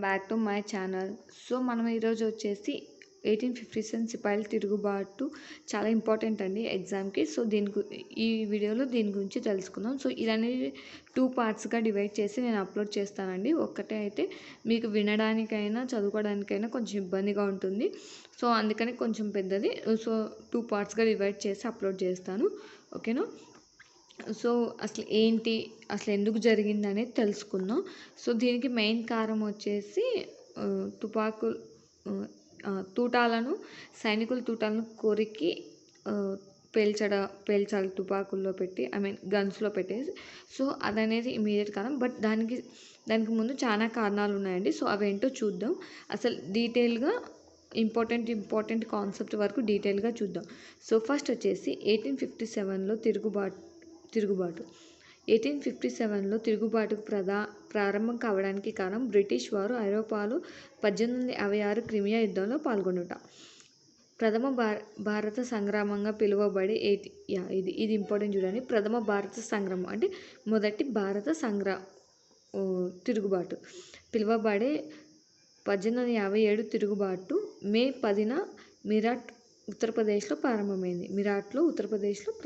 Back to my channel. So మనం ఈరోజు వచ్చేసి 1857 సిపాయిల తిరుగుబాటు చాలా ఇంపార్టెంట్ అండి ఎగ్జామ్కి. సో ఈ వీడియోలో దీని గురించి తెలుసుకుందాం. సో ఇదనేది 2 పార్ట్స్గా డివైడ్ చేసి నేను అప్లోడ్ చేస్తానండి. ఒక్కటే అయితే మీకు వినడానికైనా చదువుకోవడానికైనా కొంచెం ఇబ్బందిగా ఉంటుంది. సో అందుకని కొంచెం పెద్దది. సో 2 పార్ట్స్గా డివైడ్ చేసి అప్లోడ్ చేస్తాను. ఓకేనా? సో అసలు ఎందుకు జరిగింది అనేది తెలుసుకుందాం. సో దీనికి మెయిన్ కారణం వచ్చేసి సైనికుల తూటాలను కొరికి పేల్చాలి తుపాకుల్లో పెట్టి, గన్స్లో పెట్టేసి. సో అదనేది ఇమీడియట్ కారణం. బట్ దానికి ముందు చాలా కారణాలు ఉన్నాయండి. సో అవేంటో చూద్దాం. అసలు డీటెయిల్గా ఇంపార్టెంట్ కాన్సెప్ట్ వరకు డీటెయిల్గా చూద్దాం. సో ఫస్ట్ వచ్చేసి 1857లో తిరుగుబాటు 1857లో తిరుగుబాటుకు ప్రారంభం కావడానికి కారణం బ్రిటిష్ వారు ఐరోపాలో 1856 క్రిమియా యుద్ధంలో పాల్గొనుట. ప్రథమ భారత సంగ్రామంగా పిలువబడే ఇది ఇంపార్టెంట్ చూడండి. ప్రథమ భారత సంగ్రామం అంటే మొదటి భారత తిరుగుబాటు పిలువబడే 1857 తిరుగుబాటు మే 10న మిరాట్లో ఉత్తరప్రదేశ్లో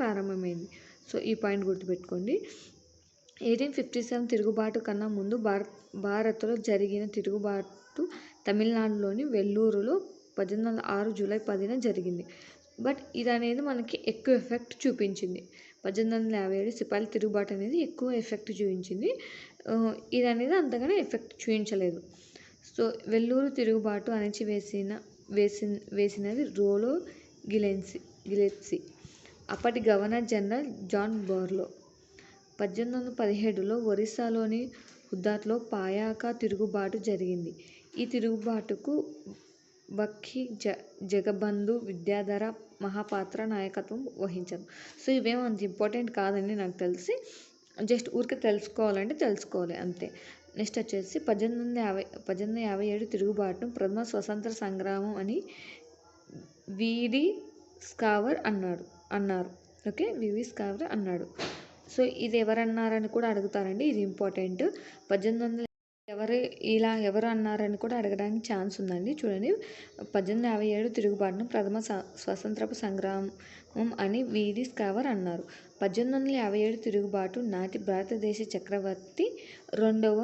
ప్రారంభమైంది. సో ఈ పాయింట్ గుర్తుపెట్టుకోండి. 1857 తిరుగుబాటు కన్నా ముందు భారత్లో జరిగిన తిరుగుబాటు తమిళనాడులోని వెల్లూరులో 1806 జూలై 10న జరిగింది. బట్ ఇది అనేది మనకి ఎక్కువ ఎఫెక్ట్ చూపించింది. 1857 సిపాయిల తిరుగుబాటు అనేది ఎక్కువ ఎఫెక్ట్ చూపించింది. ఇది అనేది అంతగానే ఎఫెక్ట్ చూపించలేదు. సో వెల్లూరు తిరుగుబాటు వేసినది రోలో గిలెప్సీ, అప్పటి గవర్నర్ జనరల్ జాన్ బార్లో. 1817లో ఒరిస్సాలోని హుద్దాలో పాయాకా తిరుగుబాటు జరిగింది. ఈ తిరుగుబాటుకు బక్కి జగబంధు విద్యాధర మహాపాత్ర నాయకత్వం వహించారు. సో ఇవేమో అంత ఇంపార్టెంట్ కాదండి నాకు తెలిసి. జస్ట్ ఊరికే తెలుసుకోవాలి అంతే. నెక్స్ట్ వచ్చేసి 1857 తిరుగుబాటును ప్రథమ స్వతంత్ర సంగ్రామం అని వివి స్కావర్ అన్నారు. ఓకే, వివి స్కావర్ అన్నాడు. సో ఇది ఎవరన్నారని కూడా అడుగుతారండి. ఇది ఇంపార్టెంట్. 1800 ఎవరు అన్నారని కూడా అడగడానికి ఛాన్స్ ఉందండి. చూడండి, 1857 తిరుగుబాటును ప్రథమ స్వతంత్రపు సంగ్రామం అని వివి స్కావర్ అన్నారు. 1857 తిరుగుబాటు నాటి భారతదేశ చక్రవర్తి రెండవ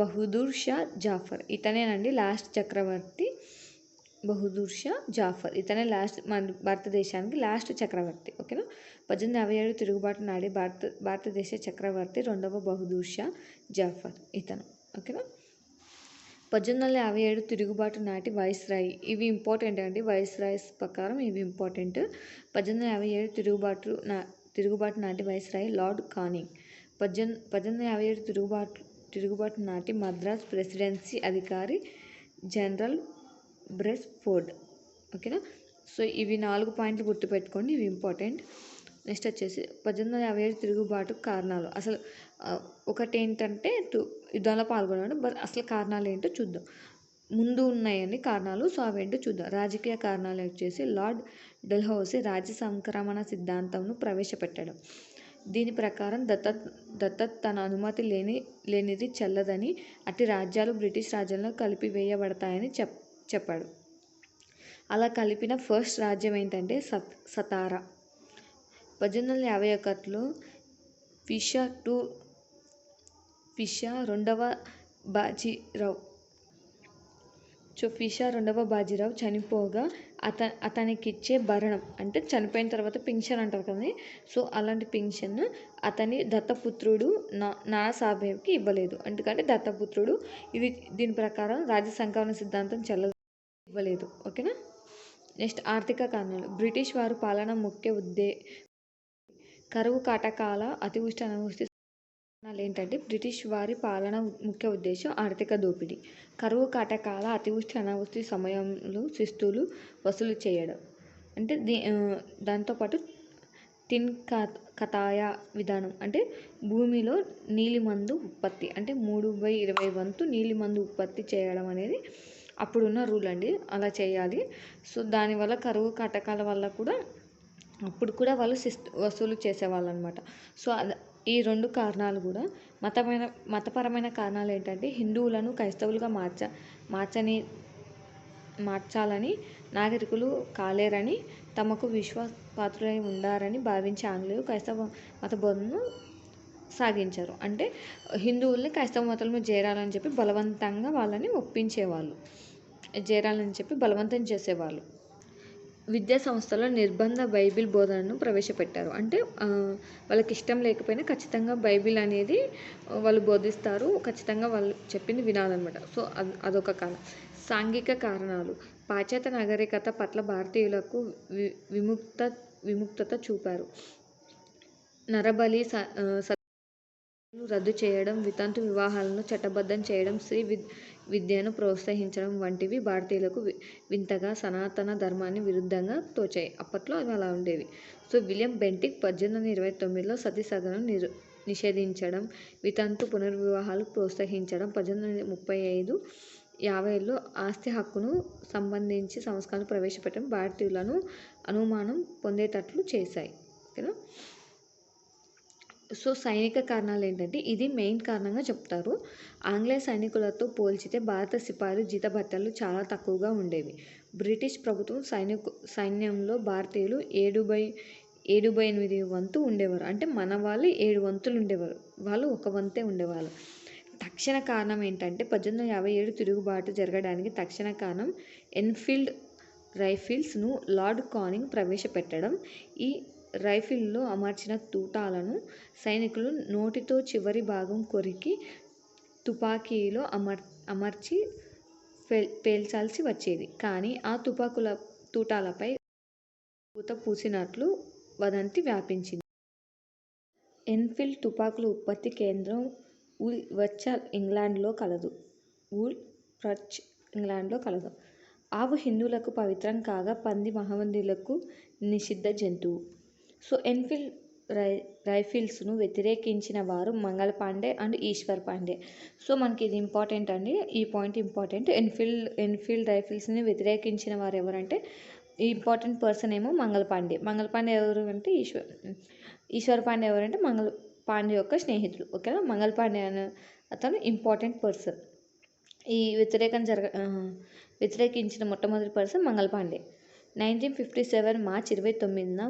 బహదూర్ షా జాఫర్. ఇతనేనండి లాస్ట్ చక్రవర్తి. బహదూర్ షా జాఫర్ ఇతనే మన భారతదేశానికి లాస్ట్ చక్రవర్తి. ఓకేనా? 1857 తిరుగుబాటు నాటి భారతదేశ చక్రవర్తి రెండవ బహదూర్ షా జాఫర్ ఇతను. ఓకేనా? 1857 తిరుగుబాటు నాటి వైస్రాయ్. ఇవి ఇంపార్టెంట్ అండి. వైస్రాయ్స్ ప్రకారం ఇవి ఇంపార్టెంట్. 1857 తిరుగుబాటు నాటి వైస్రాయ్ లార్డ్ కానింగ్. 1857 తిరుగుబాటు నాటి మద్రాస్ ప్రెసిడెన్సీ అధికారి జనరల్ బ్రెస్ఫోర్డ్. ఓకేనా? సో ఇవి 4 పాయింట్లు గుర్తుపెట్టుకోండి. ఇవి ఇంపార్టెంట్. నెక్స్ట్ వచ్చేసి 1857 తిరుగుబాటు కారణాలు. అసలు ఒకటి ఏంటంటే యుద్ధంలో పాల్గొనడం. బట్ అసలు కారణాలు ఏంటో చూద్దాం. ముందు ఉన్నాయండి కారణాలు. సో అవేంటో చూద్దాం. రాజకీయ కారణాలు వచ్చేసి లార్డ్ డల్హౌసీ రాజ్య సంక్రమణ సిద్ధాంతంను ప్రవేశపెట్టడం. దీని ప్రకారం దత్తత తన అనుమతి లేనిది చెల్లదని, అట్టి రాజ్యాలు బ్రిటిష్ రాజ్యంలో కలిపివేయబడతాయని చెప్పాడు. అలా కలిపిన ఫస్ట్ రాజ్యం ఏంటంటే సతారా. 1851లో ఫిషా రెండవ బాజీరావు చనిపోగా అతనికిచ్చే భరణం అంటే చనిపోయిన తర్వాత పింఛన్ అంటారు కదా. సో అలాంటి పింఛన్ అతని దత్తపుత్రుడు నానాసాహెబ్కి ఇవ్వలేదు. ఎందుకంటే దత్తపుత్రుడు దీని ప్రకారం రాజ్య సంక్రమణ సిద్ధాంతం ఇవ్వలేదు. ఓకేనా? నెక్స్ట్ ఆర్థిక కారణాలు. బ్రిటిష్ వారు పాలన కరువు కాటకాల అతివృష్టి అనావృష్టి ఏంటంటే బ్రిటిష్ వారి పాలన ముఖ్య ఉద్దేశం ఆర్థిక దోపిడీ. కరువు కాటకాల అతివృష్టి అనావృష్టి సమయంలో శిస్తులు వసూలు చేయడం. అంటే దాంతోపాటు తిన్ కతాయ విధానం అంటే భూమిలో నీలిమందు ఉత్పత్తి అంటే 3/20 వంతు నీలిమందు ఉత్పత్తి చేయడం అనేది అప్పుడున్న రూల్ అండి. అలా చేయాలి. సో దానివల్ల కరువు కాటకాల వల్ల కూడా అప్పుడు కూడా వాళ్ళు వసూలు చేసేవాళ్ళు అనమాట. సో ఈ 2 కారణాలు కూడా మతపరమైన కారణాలు ఏంటంటే హిందువులను క్రైస్తవులుగా మార్చాలని నాగరికులు కాలేరని, తమకు విశ్వాసపాత్రులై ఉండారని భావించే ఆంగ్లేయులు క్రైస్తవ మత బోధనను సాగించారు. అంటే హిందువుల్ని క్రైస్తవ మతంలో చేరాలని చెప్పి బలవంతంగా వాళ్ళని ఒప్పించేవాళ్ళు, చేరాలని చెప్పి బలవంతం చేసేవాళ్ళు. విద్యా సంస్థలో నిర్బంధ బైబిల్ బోధనను ప్రవేశపెట్టారు. అంటే వాళ్ళకి ఇష్టం లేకపోయినా ఖచ్చితంగా బైబిల్ అనేది వాళ్ళు బోధిస్తారు, ఖచ్చితంగా వాళ్ళు చెప్పింది వినాలన్నమాట. సో అదొక కారణం. సాంఘిక కారణాలు. పాశ్చాత్య నాగరికత పట్ల భారతీయులకు విముక్తత చూపారు. నరబలి రద్దు చేయడం, వితంతు వివాహాలను చట్టబద్ధం చేయడం, స్త్రీ విద్యను ప్రోత్సహించడం వంటివి భారతీయులకు వింతగా సనాతన ధర్మాన్ని విరుద్ధంగా తోచాయి. అప్పట్లో అవి అలా ఉండేవి. సో విలియం బెంటిక్ 1829లో సతీ సాధనను నిషేధించడం, వితంతు పునర్వివాహాలు ప్రోత్సహించడం, 1835-50లో ఆస్తి హక్కును సంబంధించి సంస్కరణలు ప్రవేశపెట్టడం భారతీయులను అనుమానం పొందేటట్లు చేశాయి. ఓకేనా. సో సైనిక కారణాలు ఏంటంటే ఇది మెయిన్ కారణంగా చెప్తారు. ఆంగ్లేయ సైనికులతో పోల్చితే భారత సిపాయిలు జీతభత్యాలు చాలా తక్కువగా ఉండేవి. బ్రిటిష్ ప్రభుత్వం సైన్యంలో భారతీయులు 7/8 వంతు ఉండేవారు. అంటే మన వాళ్ళు 7 వంతులు ఉండేవారు, వాళ్ళు 1 వంతే ఉండేవాళ్ళు. తక్షణ కారణం ఏంటంటే 1857 తిరుగుబాటు జరగడానికి తక్షణ కారణం ఎన్ఫీల్డ్ రైఫిల్స్ను లార్డ్ కానింగ్ ప్రవేశపెట్టడం. ఈ రైఫిల్లో అమర్చిన తూటాలను సైనికులు నోటితో చివరి భాగం కొరికి తుపాకీలో అమర్చి పేల్చాల్సి వచ్చేది. కానీ ఆ తూటాలపై పూత పూసినట్లు వదంతి వ్యాపించింది. ఎన్ఫీల్డ్ తుపాకుల ఉత్పత్తి కేంద్రం ఊల్ఫ్రచ్ ఇంగ్లాండ్లో కలదు. ఆవు హిందువులకు పవిత్రం కాగా పంది మహమ్మదీయులకు నిషిద్ధ జంతువు. సో ఎన్ఫీల్డ్ రైఫిల్స్ను వ్యతిరేకించిన వారు మంగళ పాండే అండ్ ఈశ్వర్ పాండే. సో మనకి ఇది ఇంపార్టెంట్ అండి, ఈ పాయింట్ ఇంపార్టెంట్. ఎన్ఫీల్డ్ రైఫిల్స్ని వ్యతిరేకించిన వారు ఎవరంటే ఈ ఇంపార్టెంట్ పర్సన్ ఏమో మంగళ పాండే. మంగళ పాండే ఎవరు అంటే ఈశ్వర్ పాండే ఎవరంటే మంగళ పాండే యొక్క స్నేహితుడు. ఓకేనా. మంగళ పాండే అనే అతను ఇంపార్టెంట్ పర్సన్. ఈ వ్యతిరేకించిన మొట్టమొదటి పర్సన్ మంగళ పాండే. 1957 మార్చి 29న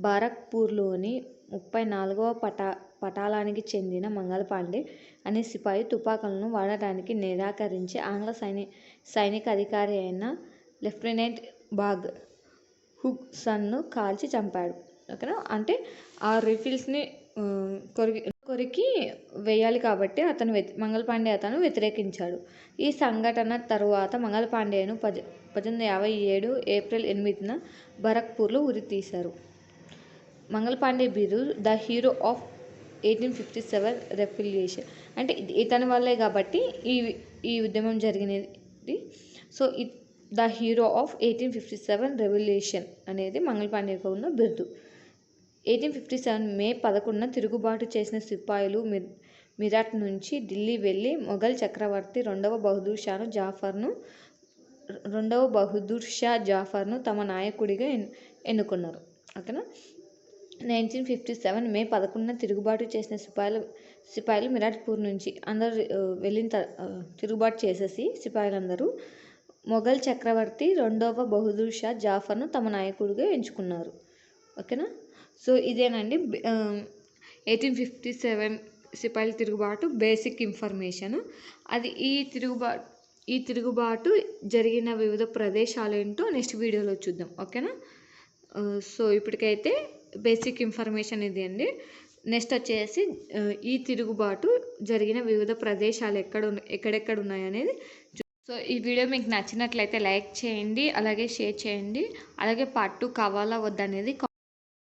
బారక్పూర్లోని 34వ పటాలానికి చెందిన మంగళ పాండే అనే సిపాయి తుపాకులను వాడటానికి నిరాకరించి ఆంగ్ల సైనిక అధికారి అయిన లెఫ్టినెంట్ బాగ్ హుడ్సన్ను కాల్చి చంపాడు. ఓకేనా. అంటే ఆ రైఫిల్స్ని కొరికి వేయాలి కాబట్టి మంగళ పాండే అతను వ్యతిరేకించాడు. ఈ సంఘటన తరువాత మంగళ పాండేను 1857 ఏప్రిల్ 8న బారక్పూర్లో ఉరితీశారు. మంగళ పాండే బిరుదు ద హీరో ఆఫ్ 1857 రెవల్యూషన్. అంటే ఇతని వల్లే కాబట్టి ఈ ఉద్యమం జరిగినది. So the hero of 1857 revolution అనేది మంగళ పాండేకు ఉన్న బిరుదు. 1857 మే 11న తిరుగుబాటు చేసిన సిపాయిలు మీరట్ నుంచి ఢిల్లీ వెళ్ళి మొఘల్ చక్రవర్తి రెండవ బహదూర్ షా జాఫర్ను తమ నాయకుడిగా ఎన్నుకున్నారు. ఓకేనా. 1957 మే 11న తిరుగుబాటు చేసిన సిపాయిలు మిరాట్పూర్ నుంచి అందరూ తిరుగుబాటు చేసేసి సిపాయిలందరూ మొఘల్ చక్రవర్తి రెండవ బహదూర్ షా జాఫర్ను తమ నాయకుడిగా ఎంచుకున్నారు. ఓకేనా. సో ఇదేనండి 1857 సిపాయిల తిరుగుబాటు బేసిక్ ఇన్ఫర్మేషన్. అది ఈ తిరుగుబాటు జరిగిన వివిధ ప్రదేశాలు ఏంటో నెక్స్ట్ వీడియోలో చూద్దాం. ఓకేనా. సో ఇప్పటికైతే బేసిక్ ఇన్ఫర్మేషన్ ఇది అండి. నెక్స్ట్ వచ్చేసి ఈ తిరుగుబాటు జరిగిన వివిధ ప్రదేశాలు ఎక్కడెక్కడ ఉన్నాయనేది. సో ఈ వీడియో మీకు నచ్చినట్లయితే లైక్ చేయండి, అలాగే షేర్ చేయండి, అలాగే పార్ట్ 2 కావాలా వద్దనేది